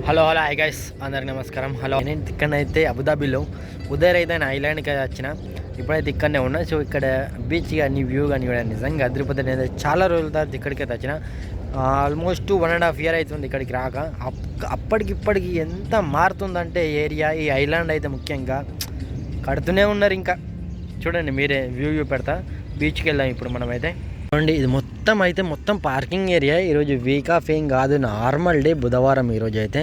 Hello hi guys, అందరికి నమస్కారం. నేను ఇక్కడనైతే అబుదాబిలో ఉదయరైతే ఐలాండ్కి వచ్చిన. ఇప్పుడైతే ఇక్కడనే ఉన్నా. సో ఇక్కడ బీచ్ కానీ వ్యూ కానీ కూడా నిజంగా అదిరిపోతుంది. నేను చాలా రోజుల తర్వాత ఇక్కడికైతే వచ్చిన. ఆల్మోస్ట్ 1.5 year అవుతుంది ఇక్కడికి రాక. అప్పటికిప్పటికి ఎంత మారుతుందంటే ఏరియా, ఈ ఐలాండ్ అయితే ముఖ్యంగా కడుతూనే ఉన్నారు. ఇంకా చూడండి, మీరే వ్యూ పెడతా. బీచ్కి వెళ్దాం ఇప్పుడు మనమైతే. చూడండి, ఇది మొత్తం పార్కింగ్ ఏరియా. ఈరోజు వీక్ ఆఫ్ ఏం కాదు, నార్మల్ డే, బుధవారం ఈరోజు అయితే.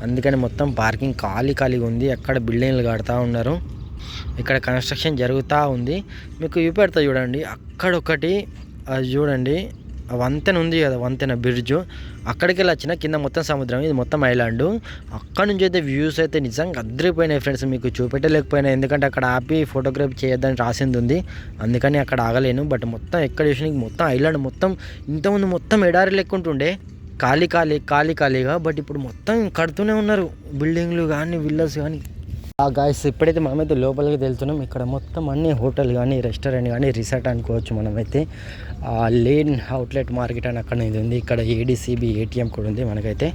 అందుకని మొత్తం పార్కింగ్ ఖాళీగా ఉంది. ఎక్కడ బిల్డింగ్లు కడతా ఉన్నారు, ఇక్కడ కన్స్ట్రక్షన్ జరుగుతూ ఉంది. మీకు చూపెడతా చూడండి. అక్కడొకటి అది చూడండి, వంతెన ఉంది కదా, వంతెన బ్రిడ్జ్. అక్కడికి వెళ్ళి వచ్చిన, కింద మొత్తం సముద్రం, ఇది మొత్తం ఐలాండ్. అక్కడ నుంచి అయితే వ్యూస్ అయితే నిజంగా అద్దరిపోయినాయి ఫ్రెండ్స్. మీకు చూపెట్టలేకపోయినా, ఎందుకంటే అక్కడ ఆపి ఫోటోగ్రఫీ చేయొద్దని రాసింది ఉంది, అందుకని అక్కడ ఆగలేను. బట్ మొత్తం ఎక్కడ చూసిన మొత్తం ఐలాండ్ మొత్తం, ఇంతకుముందు మొత్తం ఎడారి లెక్కుంటుండే, ఖాళీగా. బట్ ఇప్పుడు మొత్తం కడుతూనే ఉన్నారు, బిల్డింగ్లు కానీ విల్లాస్ కానీ. గాయస్, ఇప్పుడైతే మనమైతే లోపలికి వెళ్తున్నాం. ఇక్కడ మొత్తం అన్ని హోటల్ కానీ, రెస్టారెంట్ కానీ, రిసార్ట్ అనుకోవచ్చు మనమైతే. లేన్ అవుట్లెట్ మార్కెట్ అని అక్కడ ఇది ఉంది. ఇక్కడ ఏడీసీబీ ఏటీఎం కూడా ఉంది. మనకైతే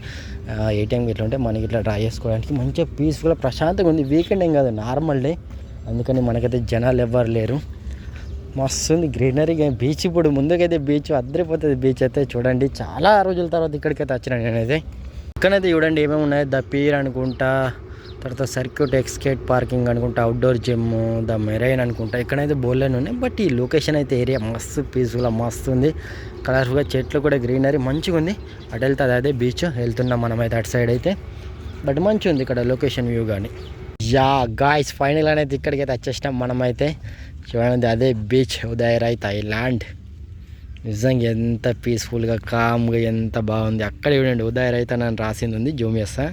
ఏటీఎం ఇట్లా ఉంటే మనకి ఇట్లా డ్రా చేసుకోవడానికి మంచిగా పీస్ఫుల్గా ప్రశాంతంగా ఉంది. వీకెండ్ ఏం కాదు, నార్మల్ డే, అందుకని మనకైతే జనాలు ఎవ్వరు లేరు. మస్తు ఉంది గ్రీనరీ. బీచ్ ఇప్పుడు ముందుకైతే బీచ్ అద్దరిపోతుంది. బీచ్ అయితే చూడండి, చాలా రోజుల తర్వాత ఇక్కడికైతే వచ్చిన నేనైతే. ఇక్కడైతే చూడండి ఏమేమి ఉన్నాయి. ద పీర్ అనుకుంటా, తర్వాత సర్క్యూట్ ఎక్స్కేట్ పార్కింగ్ అనుకుంటా, అవుట్డోర్ జిమ్, ద మెరైన్ అనుకుంటా. ఇక్కడైతే బోర్లేని ఉన్నాయి. బట్ ఈ లొకేషన్ అయితే ఏరియా మస్తు పీస్ఫుల్గా మస్తు ఉంది. కలర్ఫుల్గా చెట్లు కూడా, గ్రీనరీ మంచిగా ఉంది. అటు వెళ్తుంది అదే బీచ్, వెళ్తున్నాం మనమైతే అటు సైడ్ అయితే. బట్ మంచిగా ఉంది ఇక్కడ లొకేషన్ వ్యూ కానీ. గాయ్స్, ఫైనల్ అనేది ఇక్కడికైతే వచ్చేసినాం మనమైతే. చూడండి, అదే బీచ్, ఉదయరాయ్ ఐలాండ్. నిజంగా ఎంత పీస్ఫుల్గా, కామ్గా, ఎంత బాగుంది. అక్కడ చూడండి, ఉదయరాయ్ అని రాసింది ఉంది, జూమ్ చేస్తా.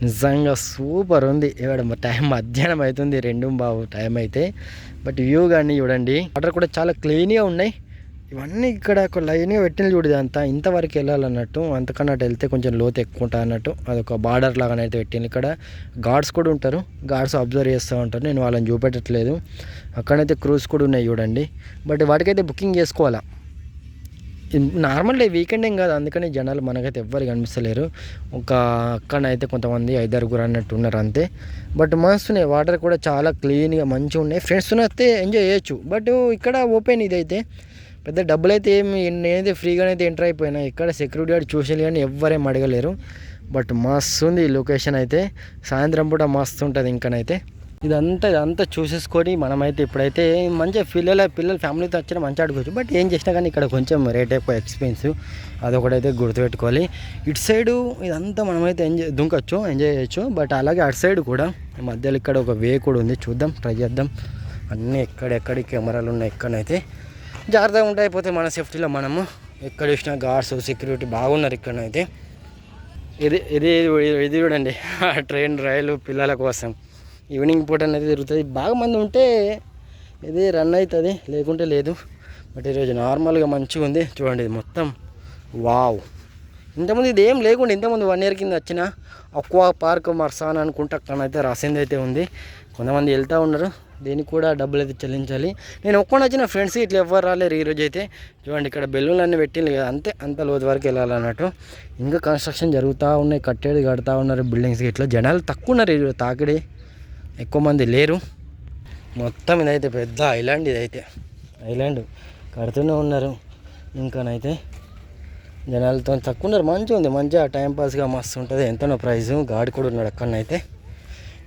నిజంగా సూపర్ ఉంది. ఇవాడ టైం మధ్యాహ్నం అవుతుంది, 2 టైం అయితే. బట్ వ్యూ కానీ చూడండి, వాటర్ కూడా చాలా క్లీన్గా ఉన్నాయి. ఇవన్నీ ఇక్కడ ఒక లైన్గా పెట్టిన చూడదు, అంతా ఇంతవరకు వెళ్ళాలన్నట్టు. అంతకన్నా వెళ్తే కొంచెం లోతు ఎక్కువ ఉంటుంది అన్నట్టు. అదొక బార్డర్ లాగానైతే పెట్టింది. ఇక్కడ గార్డ్స్ కూడా ఉంటారు, గార్డ్స్ అబ్జర్వ్ చేస్తూ ఉంటారు. నేను వాళ్ళని చూపెట్టట్లేదు. అక్కడైతే క్రూజ్ కూడా ఉన్నాయి చూడండి. బట్ వాటికైతే బుకింగ్ చేసుకోవాలా. నార్మల్ డే, వీకెండ్ ఏం కాదు, అందుకని జనాలు మనకైతే ఎవ్వరు కనిపిస్తలేరు. అక్కడైతే కొంతమంది 5-6 అన్నట్టు ఉన్నారు అంతే. బట్ మస్తున్నాయి, వాటర్ కూడా చాలా క్లీన్గా మంచిగా ఉన్నాయి. ఫ్రెండ్స్తో వస్తే ఎంజాయ్ చేయొచ్చు. బట్ ఇక్కడ ఓపెన్ ఇదైతే పెద్ద డబ్బులు అయితే ఏమి, నేనైతే ఫ్రీగానే అయితే ఎంటర్ అయిపోయినా. ఇక్కడ సెక్యూరిటీ గార్డ్ చూసేది కానీ ఎవ్వరేం అడగలేరు. బట్ మస్తు ఉంది లొకేషన్ అయితే. సాయంత్రం పూట మస్తు ఉంటుంది. ఇంకనైతే ఇదంతా చూసేసుకొని మనమైతే ఇప్పుడైతే మంచిగా పిల్లలు ఫ్యామిలీతో వచ్చినా మంచిగా ఆడుకోవచ్చు. బట్ ఏం చేసినా కానీ ఇక్కడ కొంచెం రేట్ ఎక్కువ, ఎక్స్పెన్సివ్, అదొకటైతే గుర్తుపెట్టుకోవాలి. ఇటు సైడు ఇదంతా మనమైతే ఎంజాయ్ చేయొచ్చు. బట్ అలాగే అటు సైడ్ కూడా మధ్యలో ఇక్కడ ఒక వే కూడా ఉంది, చూద్దాం, ట్రై చేద్దాం. అన్నీ ఎక్కడెక్కడి కెమెరాలు ఉన్నాయి. ఇక్కడైతే జాగ్రత్తగా ఉంటాయి, అయిపోతే మన సేఫ్టీలో మనము. ఎక్కడ చూసినా గార్డ్స్, సెక్యూరిటీ బాగున్నారు ఇక్కడైతే. ఇది చూడండి, ట్రైన్, రైలు పిల్లల కోసం ఈవినింగ్ పూట అనేది తిరుగుతుంది. బాగా మంది ఉంటే ఇది రన్ అవుతుంది, లేకుంటే లేదు. బట్ ఈరోజు నార్మల్గా మంచిగా ఉంది. చూడండి, ఇది మొత్తం వావ్. ఇంతకుముందు ఇది ఏం లేకుండా, ఇంతకుముందు 1 year కింద వచ్చిన అక్వా పార్క్ మర్సాన్ అనుకుంటే అక్కడైతే రాసింది అయితే ఉంది. కొంతమంది వెళ్తూ ఉన్నారు, దీనికి కూడా డబ్బులు అయితే చెల్లించాలి. నేను ఒక్కడిని వచ్చిన, ఫ్రెండ్స్ ఇట్లా ఎవ్వరు రాలేరు ఈరోజు అయితే. చూడండి, ఇక్కడ బెలూన్లు అన్నీ పెట్టింది కదా, అంత లోతు వరకు వెళ్ళాలన్నట్టు. ఇంకా కన్స్ట్రక్షన్ జరుగుతూ ఉన్నాయి, కడతా ఉన్నారు బిల్డింగ్స్కి. ఇట్లా జనాలు తక్కువ ఉన్నారు ఈరోజు, తాకిడి ఎక్కువ మంది లేరు. మొత్తం ఇదైతే పెద్ద ఐలాండ్, ఐలాండ్ కడుతూనే ఉన్నారు. ఇంకానైతే జనాలతో తక్కువ ఉన్నారు. మంచిగా ఉంది, మంచిగా టైంపాస్గా మస్తు ఉంటుంది. ఎంతనో ప్రైజు. గాడి కూడా ఉన్నాడు అక్కడనైతే.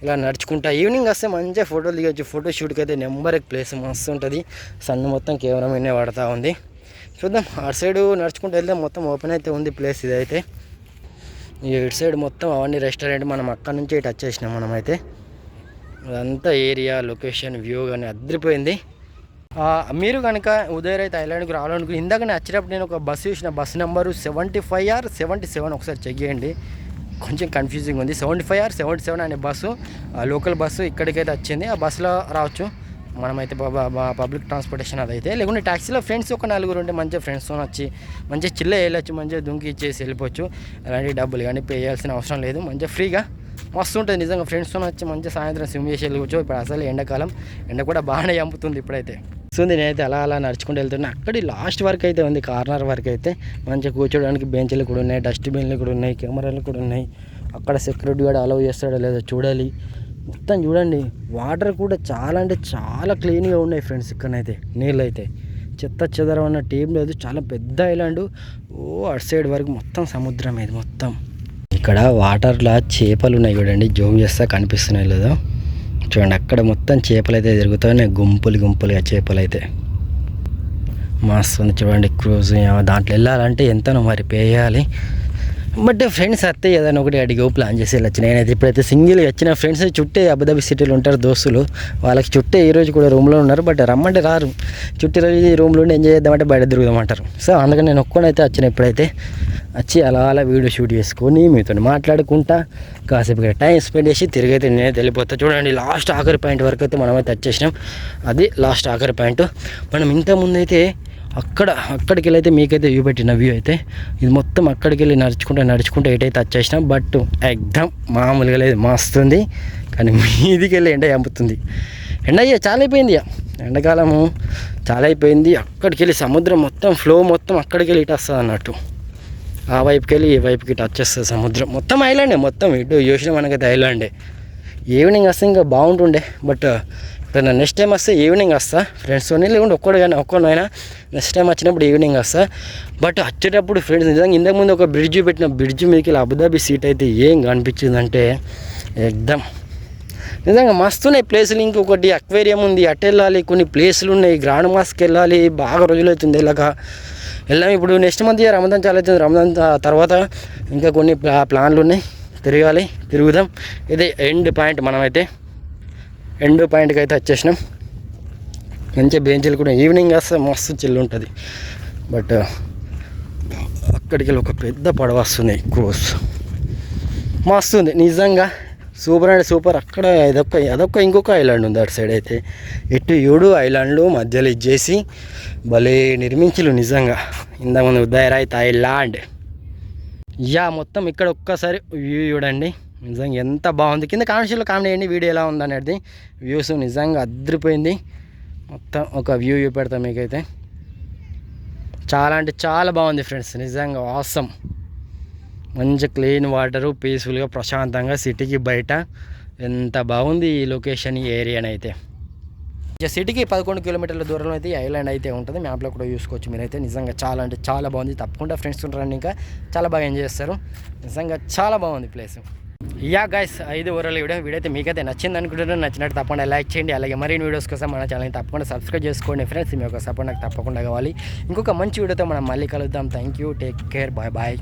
ఇలా నడుచుకుంటా ఈవినింగ్ వస్తే మంచిగా ఫోటోలు దిగొచ్చు. ఫోటో షూట్కి అయితే నెంబర్ ప్లేస్ మస్తు ఉంటుంది. సన్ మొత్తం కేవలం ఎన్నే పడుతూ ఉంది. చూద్దాం, అటు సైడు నడుచుకుంటూ వెళ్తే మొత్తం ఓపెన్ అయితే ఉంది ప్లేస్. ఇదైతే ఇటు సైడ్ మొత్తం అవన్నీ రెస్టారెంట్. మనం అక్కడ నుంచి టచ్ చేసినాం మనమైతే. అదంతా ఏరియా, లొకేషన్, వ్యూ కానీ అద్దరిపోయింది. మీరు కనుక ఉదయరాయ్ ఐలాండ్కి రావాలనుకుని, ఇందాక నేను వచ్చేటప్పుడు నేను ఒక బస్సు చూసిన, బస్సు నెంబరు 75 or 77, ఒకసారి చెక్ చేయండి, కొంచెం కన్ఫ్యూజింగ్ ఉంది. 75 or 77 అనే బస్సు, లోకల్ బస్సు ఇక్కడికైతే వచ్చింది. ఆ బస్సులో రావచ్చు మనమైతే. పబ్లిక్ ట్రాన్స్పోర్టేషన్ అదైతే. లేకుంటే ట్యాక్సీలో ఫ్రెండ్స్ ఒక 4 ఉంటే మంచిగా ఫ్రెండ్స్తో వచ్చి మంచిగా చిల్లే వెళ్ళొచ్చు, మంచిగా దుంకి ఇచ్చేసి వెళ్ళిపోవచ్చు. అలాంటి డబ్బులు కానీ పే చేయాల్సిన అవసరం లేదు. మంచిగా ఫ్రీగా మస్తు ఉంటుంది నిజంగా. ఫ్రెండ్స్తో వచ్చి మంచిగా సాయంత్రం స్విమ్ చేసి వెళ్ళవచ్చు. ఇప్పుడు అసలు ఎండాకాలం, ఎండ కూడా బాగానే చంపుతుంది ఇప్పుడైతే. నేనైతే అలా నడుచుకుంటూ వెళ్తున్నా. అక్కడి లాస్ట్ వరకు అయితే ఉంది, కార్నర్ వరకు అయితే. మంచిగా కూర్చోడానికి బెంచ్లు కూడా ఉన్నాయి, డస్ట్బిన్లు కూడా ఉన్నాయి, కెమెరాలు కూడా ఉన్నాయి. అక్కడ సెక్యూరిటీ కూడా అలౌ చేస్తాడో లేదో చూడాలి. మొత్తం చూడండి, వాటర్ కూడా చాలా అంటే చాలా క్లీన్గా ఉన్నాయి ఫ్రెండ్స్. ఇక్కడనైతే నీళ్ళు అయితే చెత్త చెదరం అన్న టీం లేదు. చాలా పెద్ద ఐలాండ్. అటు సైడ్ వరకు మొత్తం సముద్రం ఇది మొత్తం. ఇక్కడ వాటర్లో చేపలు ఉన్నాయి చూడండి, జూమ్ చేస్తా కనిపిస్తున్నాయి లేదో చూడండి. అక్కడ మొత్తం చేపలు అయితే తిరుగుతాయి, గుంపులుగా చేపలు అయితే మస్తు ఉంది చూడండి. క్రూజ్ దాంట్లో వెళ్ళాలంటే ఎంతనో మరి పే చేయాలి. బట్ ఫ్రెండ్స్ వస్తే ఏదైనా ఒకటి అడిగి ప్లాన్ చేసి వెళ్ళచ్చు. నేనైతే ఇప్పుడైతే సింగిల్గా వచ్చిన ఫ్రెండ్స్ చుట్టే అబుదాబి సిటీలో ఉంటారు దోస్తులు, వాళ్ళకి చుట్టే ఈరోజు కూడా రూమ్లో ఉన్నారు. బట్ రమ్మంటే రారు, చుట్టి రోజు ఈ రూమ్లో ఉండి ఎంజాయ్ చేద్దామంటే బయట తిరుగుదామంటారు. సో అందుకని నేను ఒక్కడైతే వచ్చిన. ఇప్పుడైతే వచ్చి అలా వీడియో షూట్ చేసుకొని మీతో మాట్లాడుకుంటా కాసేపు టైం స్పెండ్ చేసి తిరిగైతే నేనైతే వెళ్ళిపోతా. చూడండి, లాస్ట్ ఆఖరి పాయింట్ వరకు అయితే మనమైతే వచ్చేసినాం. అది లాస్ట్ ఆఖరి పాయింట్. మనం ఇంతకుముందు అయితే అక్కడికి వెళ్ళి అయితే మీకైతే వ్యూ పెట్టిన వ్యూ అయితే ఇది మొత్తం అక్కడికి వెళ్ళి నడుచుకుంటే ఎటైతే వచ్చేసినాం. బట్ ఎగ్దమ్ మామూలుగా లేదు, మస్తుంది. కానీ మీదికి వెళ్ళి ఎండ చంపుతుంది. ఎండ చాలా అయిపోయింది, ఎండాకాలము చాలా అయిపోయింది. అక్కడికి వెళ్ళి సముద్రం మొత్తం ఫ్లో మొత్తం అక్కడికి వెళ్ళి ఇటు వస్తుంది అన్నట్టు. ఆ వైపుకి వెళ్ళి ఈ వైపుకి ఇటు వచ్చేస్తుంది సముద్రం. మొత్తం ఐలాండే, మొత్తం ఇటు చూసిన మనకైతే ఐలాండే. ఈవినింగ్ వస్తే ఇంకా బాగుంటుండే. బట్ ఇప్పుడు నెక్స్ట్ టైం వస్తే ఈవినింగ్ వస్తా ఫ్రెండ్స్తో, లేకుంటే ఒక్కడైనా నెక్స్ట్ టైం వచ్చినప్పుడు ఈవినింగ్ వస్తా. బట్ వచ్చేటప్పుడు ఫ్రెండ్స్ నిజంగా ఇంతకుముందు ఒక బ్రిడ్జ్ పెట్టిన బ్రిడ్జ్ మీదకి వెళ్ళి అబుదాబి సీట్ అయితే ఏం కనిపించిందంటే ఎగ్దమ్ నిజంగా మస్తున్నాయి ప్లేసులు. ఇంకొకటి అక్వేరియం ఉంది, అటు వెళ్ళాలి. కొన్ని ప్లేసులు ఉన్నాయి, గ్రాండ్ మాస్కి వెళ్ళాలి. బాగా రోజులు అవుతుంది వెళ్ళాం. ఇప్పుడు నెక్స్ట్ మంత్ రమదాన్ చాలా అవుతుంది. రమదాన్ తర్వాత ఇంకా కొన్ని ప్లాన్లు ఉన్నాయి, తిరుగుదాం. ఇదే ఎండ్ పాయింట్. మనమైతే ఎండ్ పాయింట్కి అయితే వచ్చేసినాం. మంచి బెంచీలు కూడా ఈవినింగ్ వస్తే మస్తు చిల్లు ఉంటుంది. బట్ అక్కడికి వెళ్ళి ఒక పెద్ద పడవ వస్తుంది, క్రూజ్ మస్తు ఉంది నిజంగా. సూపర్ అంటే సూపర్. అక్కడ అదొక ఇంకొక ఐలాండ్ ఉంది అటు సైడ్ అయితే. ఇటు 7 ఐలాండ్లు మధ్యలో ఇచ్చేసి భలే నిర్మించలు నిజంగా. ఇంతకుముందు ఉదయరాయ్ ఐలాండ్ మొత్తం ఇక్కడ ఒక్కసారి వ్యూ చూడండి. నిజంగా ఎంత బాగుంది. కింద కామెంట్స్లో కామెంట్ చేయండి వీడియో ఎలా ఉంది అనేది. వ్యూస్ నిజంగా అదిరిపోయింది. మొత్తం ఒక వ్యూ పెడతాం మీకైతే. చాలా అంటే చాలా బాగుంది ఫ్రెండ్స్, నిజంగా ఆసమ్. మంచి క్లీన్ వాటరు, పీస్ఫుల్గా ప్రశాంతంగా సిటీకి బయట ఎంత బాగుంది ఈ లొకేషన్, ఈ ఏరియానైతే. సిటీకి 11 కిలోమీటర్ల దూరంలో అయితే ఈ ఐలాండ్ అయితే ఉంటుంది. మ్యాప్లో కూడా చూసుకోవచ్చు మీరైతే. నిజంగా చాలా అంటే చాలా బాగుంది. తప్పకుండా ఫ్రెండ్స్ ఉంటారండి, ఇంకా చాలా బాగా ఎంజాయ్ చేస్తారు. నిజంగా చాలా బాగుంది ప్లేస్. గైస్, 5 ఓవరాల్ వీడియో అయితే మీకైతే నచ్చింది అనుకుంటున్నాను. నచ్చినట్టు తప్పకుండా లైక్ చేయండి. అలాగే మరిన్ని వీడియోస్ కోసం మన ఛానల్ని తప్పకుండా సబ్స్క్రైబ్ చేసుకోండి ఫ్రెండ్స్. మీ యొక్క సపోర్ట్ నాకు తప్పకుండా కావాలి. ఇంకొక మంచి వీడియోతో మనం మళ్ళీ కలుద్దాం. Thank you, take care, bye.